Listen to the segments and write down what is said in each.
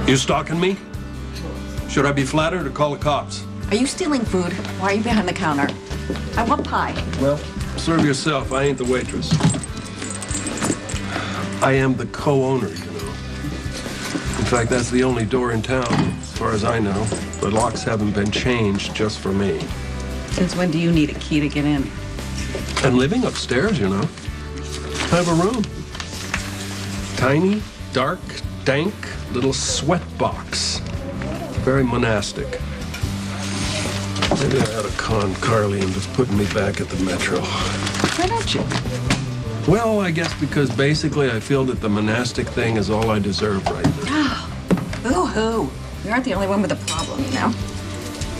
You stalking me? Should I be flattered or call the cops? Are you stealing food? Why are you behind the counter? I want pie. Well, serve yourself. I ain't the waitress. I am the co-owner, you know. In fact, that's the only door in town, as far as I know. The locks haven't been changed just for me. Since when do you need a key to get in? I'm living upstairs, you know. I have a room. Tiny, dark, dank, little sweat box. Very monastic. Maybe I ought to con Carly and just putting me back at the Metro. Why don't you? Well, I guess because basically I feel that the monastic thing is all I deserve right now. Boo-hoo. You aren't the only one with a problem, you know.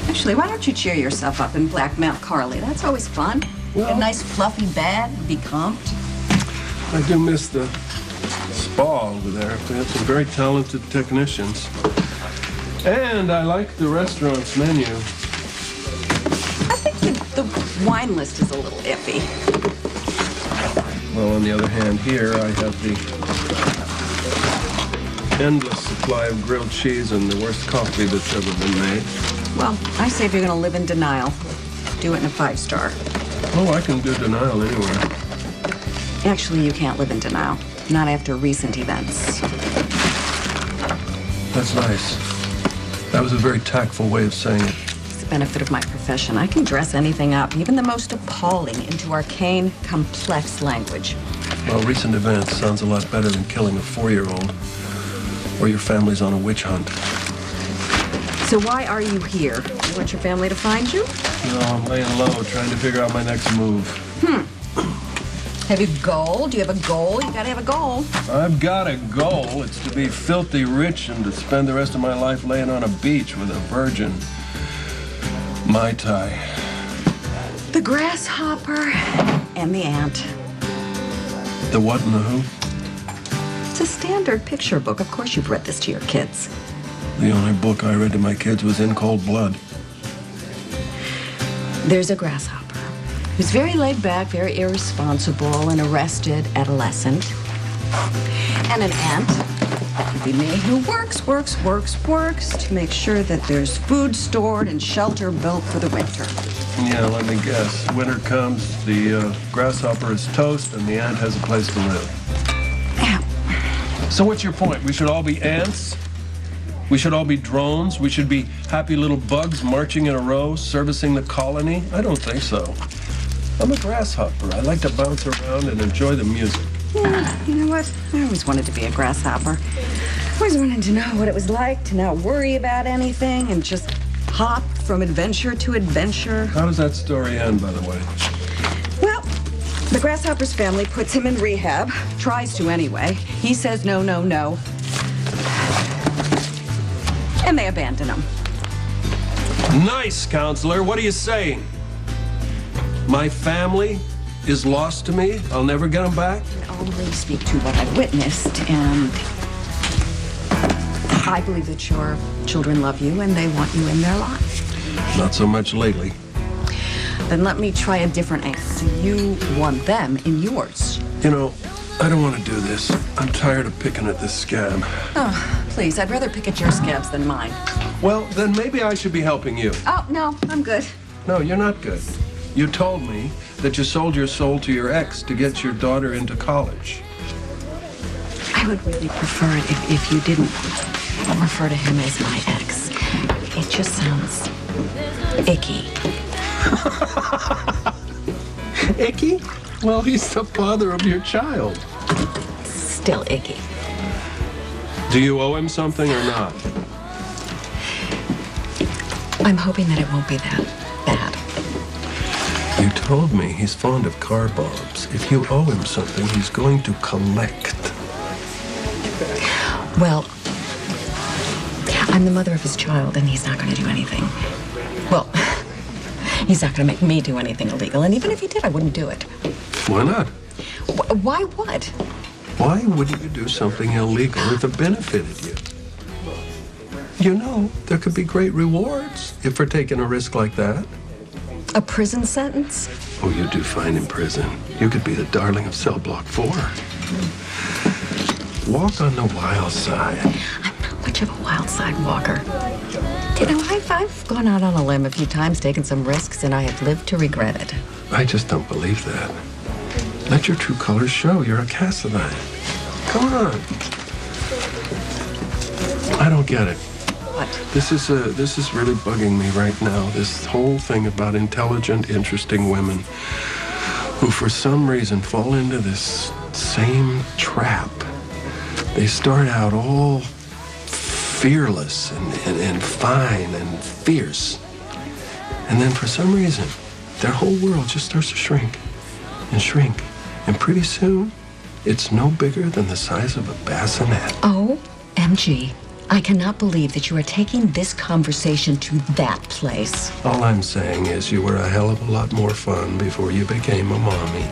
Actually, why don't you cheer yourself up and blackmail Carly? That's always fun. Well, Get a nice fluffy bed, be comped. I do miss the spa over there. They have some very talented technicians. And I like the restaurant's menu. I think the wine list is a little iffy. Well, on the other hand, here I have the endless supply of grilled cheese and the worst coffee that's ever been made. Well, I say if you're going to live in denial, do it in a 5-star. Oh, I can do denial anywhere. Actually, you can't live in denial. Not after recent events. That's nice. That was a very tactful way of saying it. It's the benefit of my profession. I can dress anything up, even the most appalling, into arcane, complex language. Well, recent events sounds a lot better than killing a 4-year-old. Or your family's on a witch hunt. So why are you here? You want your family to find you? No, I'm laying low, trying to figure out my next move. Have you a goal? Do you have a goal? You gotta have a goal. I've got a goal. It's to be filthy rich and to spend the rest of my life laying on a beach with a virgin. Mai Tai. The grasshopper and the ant. The what and the who? It's a standard picture book. Of course you've read this to your kids. The only book I read to my kids was In Cold Blood. There's a grasshopper who's very laid back, very irresponsible, an arrested adolescent. And an ant, that could be me, who works to make sure that there's food stored and shelter built for the winter. Yeah, let me guess. Winter comes, the grasshopper is toast, and the ant has a place to live. Ow. So what's your point? We should all be ants? We should all be drones? We should be happy little bugs marching in a row, servicing the colony? I don't think so. I'm a grasshopper. I like to bounce around and enjoy the music. Yeah, you know what? I always wanted to be a grasshopper. I always wanted to know what it was like to not worry about anything and just hop from adventure to adventure. How does that story end, by the way? Well, the grasshopper's family puts him in rehab, tries to anyway. He says no, no, no. And they abandon him. Nice, counselor. What are you saying? My family is lost to me? I'll never get them back? I can only speak to what I've witnessed, and I believe that your children love you and they want you in their lives. Not so much lately. Then let me try a different angle. Do you want them in yours? You know, I don't want to do this. I'm tired of picking at this scab. Oh, please, I'd rather pick at your scabs than mine. Well, then maybe I should be helping you. Oh, no, I'm good. No, you're not good. You told me that you sold your soul to your ex to get your daughter into college. I would really prefer it if you didn't refer to him as my ex. It just sounds icky. Icky? Well, he's the father of your child. Still icky. Do you owe him something or not? I'm hoping that it won't be that bad. You told me he's fond of car bombs. If you owe him something, he's going to collect. Well, I'm the mother of his child, and he's not going to do anything. Well, he's not going to make me do anything illegal, and even if he did, I wouldn't do it. Why not? Why what? Why wouldn't you do something illegal if it benefited you? You know, there could be great rewards if we're taking a risk like that. A prison sentence? Oh, you do fine in prison. You could be the darling of cell block 4. Walk on the wild side. I'm not much of a wild side walker. You know, I've gone out on a limb a few times, taken some risks, and I have lived to regret it. I just don't believe that. Let your true colors show. You're a Cassadine. Come on. I don't get it. What? This is really bugging me right now. This whole thing about intelligent, interesting women who, for some reason, fall into this same trap. They start out all fearless and fine and fierce. And then for some reason, their whole world just starts to shrink and shrink. And pretty soon, it's no bigger than the size of a bassinet. OMG. I cannot believe that you are taking this conversation to that place. All I'm saying is you were a hell of a lot more fun before you became a mommy.